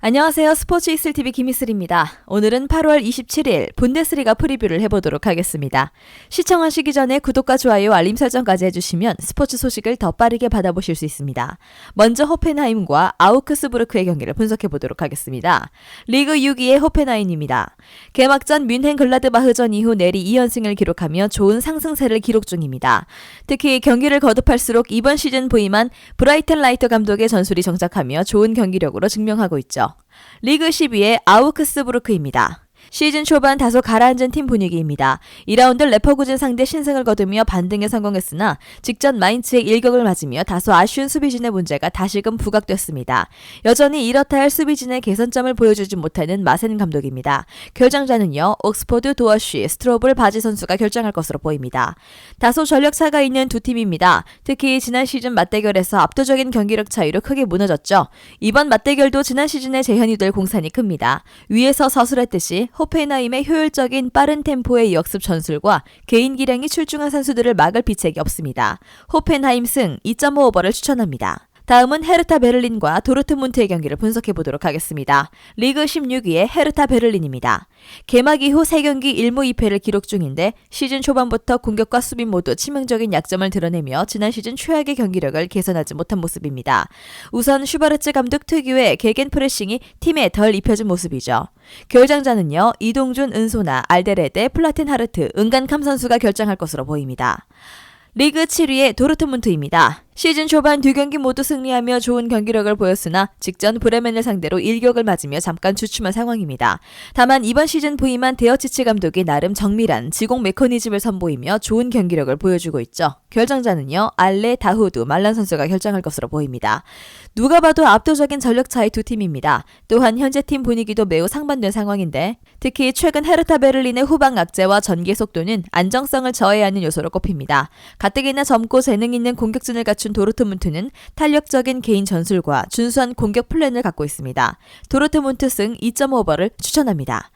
안녕하세요. 스포츠 이슬TV 김이슬입니다. 오늘은 8월 27일 분데스리가 프리뷰를 해보도록 하겠습니다. 시청하시기 전에 구독과 좋아요, 알림 설정까지 해주시면 스포츠 소식을 더 빠르게 받아보실 수 있습니다. 먼저 호펜하임과 아우크스부르크의 경기를 분석해보도록 하겠습니다. 리그 6위의 호펜하임입니다. 개막전 뮌헨 글라드바흐전 이후 내리 2연승을 기록하며 좋은 상승세를 기록 중입니다. 특히 경기를 거듭할수록 이번 시즌 부임한 브라이튼 라이터 감독의 전술이 정착하며 좋은 경기력으로 증명하고 있죠. 리그 10위의 아우크스부르크입니다. 시즌 초반 다소 가라앉은 팀 분위기입니다. 2라운드 레퍼구젠 상대 신승을 거두며 반등에 성공했으나 직전 마인츠의 일격을 맞으며 다소 아쉬운 수비진의 문제가 다시금 부각됐습니다. 여전히 이렇다 할 수비진의 개선점을 보여주지 못하는 마센 감독입니다. 결정자는요, 옥스포드 도어쉬, 스트로블 바지 선수가 결정할 것으로 보입니다. 다소 전력 차가 있는 두 팀입니다. 특히 지난 시즌 맞대결에서 압도적인 경기력 차이로 크게 무너졌죠. 이번 맞대결도 지난 시즌의 재현이 될 공산이 큽니다. 위에서 서술했듯이 호펜하임의 효율적인 빠른 템포의 역습 전술과 개인 기량이 출중한 선수들을 막을 비책이 없습니다. 호펜하임 승 2.5오버를 추천합니다. 다음은 헤르타 베를린과 도르트문트의 경기를 분석해보도록 하겠습니다. 리그 16위의 헤르타 베를린입니다. 개막 이후 3경기 1무 2패를 기록 중인데 시즌 초반부터 공격과 수비 모두 치명적인 약점을 드러내며 지난 시즌 최악의 경기력을 개선하지 못한 모습입니다. 우선 슈바르츠 감독 특유의 개겐 프레싱이 팀에 덜 입혀진 모습이죠. 결정자는요, 이동준, 은소나, 알데레데, 플라틴 하르트, 은간캄 선수가 결정할 것으로 보입니다. 리그 7위의 도르트문트입니다. 시즌 초반 2경기 모두 승리하며 좋은 경기력을 보였으나 직전 브레멘을 상대로 일격을 맞으며 잠깐 주춤한 상황입니다. 다만 이번 시즌 부임한 데어치치 감독이 나름 정밀한 지공 메커니즘을 선보이며 좋은 경기력을 보여주고 있죠. 결정자는요, 알레, 다후드, 말란 선수가 결정할 것으로 보입니다. 누가 봐도 압도적인 전력 차이 두 팀입니다. 또한 현재 팀 분위기도 매우 상반된 상황인데 특히 최근 헤르타 베를린의 후방 악재와 전개 속도는 안정성을 저해하는 요소로 꼽힙니다. 가뜩이나 젊고 재능 있는 공격진을 갖춘 도르트문트는 탄력적인 개인 전술과 준수한 공격 플랜을 갖고 있습니다. 도르트문트 승 2.5오버를 추천합니다.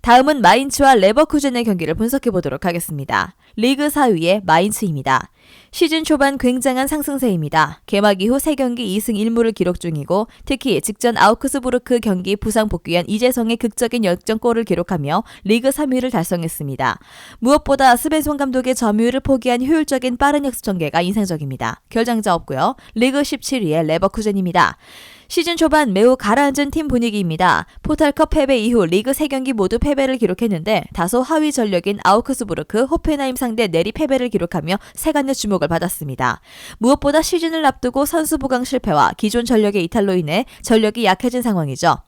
다음은 마인츠와 레버쿠젠의 경기를 분석해보도록 하겠습니다. 리그 4위의 마인츠입니다. 시즌 초반 굉장한 상승세입니다. 개막 이후 3경기 2승 1무를 기록 중이고 특히 직전 아우크스부르크 경기 부상 복귀한 이재성의 극적인 역전골을 기록하며 리그 3위를 달성했습니다. 무엇보다 스벤손 감독의 점유율을 포기한 효율적인 빠른 역습 전개가 인상적입니다. 결정자 없고요. 리그 17위의 레버쿠젠입니다. 시즌 초반 매우 가라앉은 팀 분위기입니다. 포탈컵 패배 이후 리그 3경기 모두 패배를 기록했는데 다소 하위 전력인 아우크스부르크, 호펜하임 상대 내리 패배를 기록하며 세간의 주목을 받았습니다. 무엇보다 시즌을 앞두고 선수 보강 실패와 기존 전력의 이탈로 인해 전력이 약해진 상황이죠.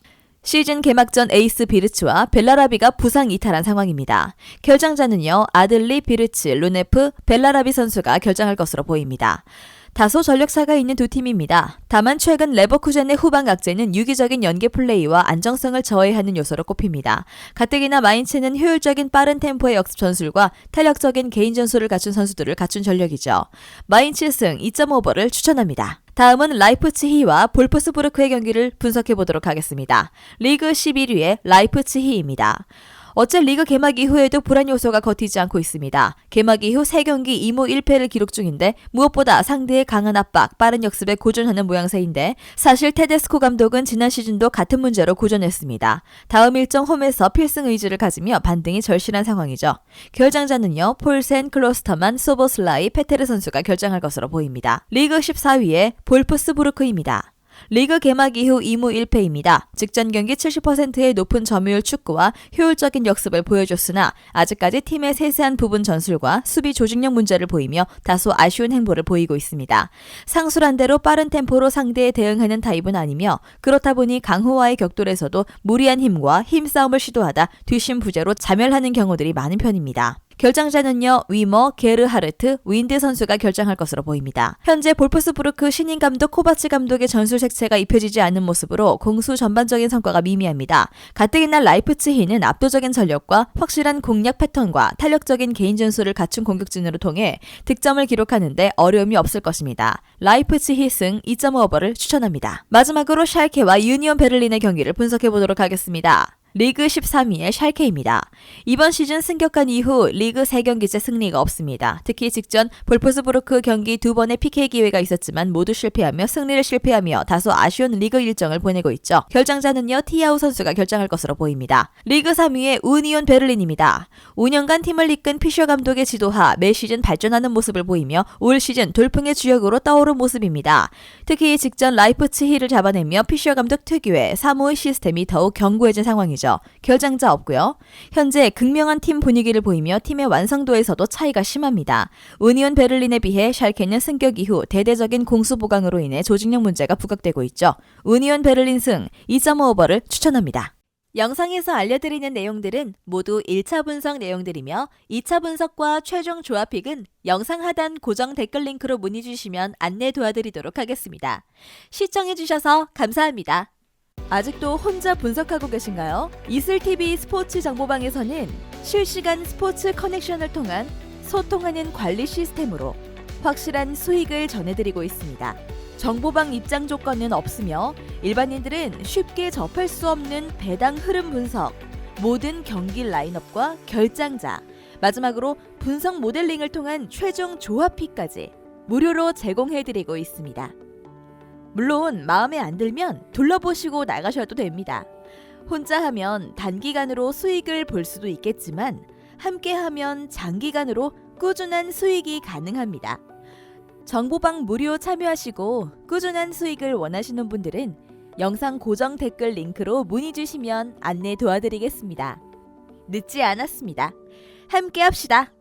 시즌 개막전 에이스 비르츠와 벨라라비가 부상 이탈한 상황입니다. 결정자는요, 아들리, 비르츠, 루네프, 벨라라비 선수가 결정할 것으로 보입니다. 다소 전력차가 있는 두 팀입니다. 다만 최근 레버쿠젠의 후방 악재는 유기적인 연계 플레이와 안정성을 저해하는 요소로 꼽힙니다. 가뜩이나 마인츠는 효율적인 빠른 템포의 역습 전술과 탄력적인 개인 전술을 갖춘 선수들을 갖춘 전력이죠. 마인츠 승 2.5오버를 추천합니다. 다음은 라이프치히와 볼프스부르크의 경기를 분석해보도록 하겠습니다. 리그 11위의 라이프치히입니다. 어째 리그 개막 이후에도 불안 요소가 걷히지 않고 있습니다. 개막 이후 3경기 2무 1패를 기록 중인데 무엇보다 상대의 강한 압박, 빠른 역습에 고전하는 모양새인데 사실 테데스코 감독은 지난 시즌도 같은 문제로 고전했습니다. 다음 일정 홈에서 필승 의지를 가지며 반등이 절실한 상황이죠. 결정자는요, 폴센, 클로스터만, 소보슬라이, 페테르 선수가 결정할 것으로 보입니다. 리그 14위의 볼프스부르크입니다. 리그 개막 이후 2무 1패입니다. 직전 경기 70%의 높은 점유율 축구와 효율적인 역습을 보여줬으나 아직까지 팀의 세세한 부분 전술과 수비 조직력 문제를 보이며 다소 아쉬운 행보를 보이고 있습니다. 상술한 대로 빠른 템포로 상대에 대응하는 타입은 아니며 그렇다 보니 강호와의 격돌에서도 무리한 힘과 힘싸움을 시도하다 뒷심부재로 자멸하는 경우들이 많은 편입니다. 결정자는요, 위머, 게르하르트, 윈드 선수가 결정할 것으로 보입니다. 현재 볼프스부르크 신인 감독 코바츠 감독의 전술 색채가 입혀지지 않는 모습으로 공수 전반적인 성과가 미미합니다. 가뜩이나 라이프치히는 압도적인 전력과 확실한 공략 패턴과 탄력적인 개인 전술을 갖춘 공격진으로 통해 득점을 기록하는데 어려움이 없을 것입니다. 라이프치히 승 2.5오버를 추천합니다. 마지막으로 샬케와 유니온 베를린의 경기를 분석해보도록 하겠습니다. 리그 13위의 샬케입니다. 이번 시즌 승격한 이후 리그 3경기째 승리가 없습니다. 특히 직전 볼프스부르크 경기 2번의 PK 기회가 있었지만 모두 실패하며 승리를 실패하며 다소 아쉬운 리그 일정을 보내고 있죠. 결정자는요, 티아우 선수가 결정할 것으로 보입니다. 리그 3위의 우니온 베를린입니다. 5년간 팀을 이끈 피셔 감독의 지도하 매 시즌 발전하는 모습을 보이며 올 시즌 돌풍의 주역으로 떠오른 모습입니다. 특히 직전 라이프치히를 잡아내며 피셔 감독 특유의 사무의 시스템이 더욱 견고해진 상황이죠. 결장자 없고요. 현재 극명한 팀 분위기를 보이며 팀의 완성도에서도 차이가 심합니다. 우니온 베를린에 비해 샬케는 승격 이후 대대적인 공수 보강으로 인해 조직력 문제가 부각되고 있죠. 우니온 베를린 승 2.5오버를 추천합니다. 영상에서 알려드리는 내용들은 모두 1차 분석 내용들이며 2차 분석과 최종 조합픽은 영상 하단 고정 댓글 링크로 문의 주시면 안내 도와드리도록 하겠습니다. 시청해주셔서 감사합니다. 아직도 혼자 분석하고 계신가요? 이슬TV 스포츠 정보방에서는 실시간 스포츠 커넥션을 통한 소통하는 관리 시스템으로 확실한 수익을 전해드리고 있습니다. 정보방 입장 조건은 없으며 일반인들은 쉽게 접할 수 없는 배당 흐름 분석, 모든 경기 라인업과 결장자, 마지막으로 분석 모델링을 통한 최종 조합픽까지 무료로 제공해드리고 있습니다. 물론 마음에 안 들면 둘러보시고 나가셔도 됩니다. 혼자 하면 단기간으로 수익을 볼 수도 있겠지만 함께 하면 장기간으로 꾸준한 수익이 가능합니다. 정보방 무료 참여하시고 꾸준한 수익을 원하시는 분들은 영상 고정 댓글 링크로 문의 주시면 안내 도와드리겠습니다. 늦지 않았습니다. 함께 합시다.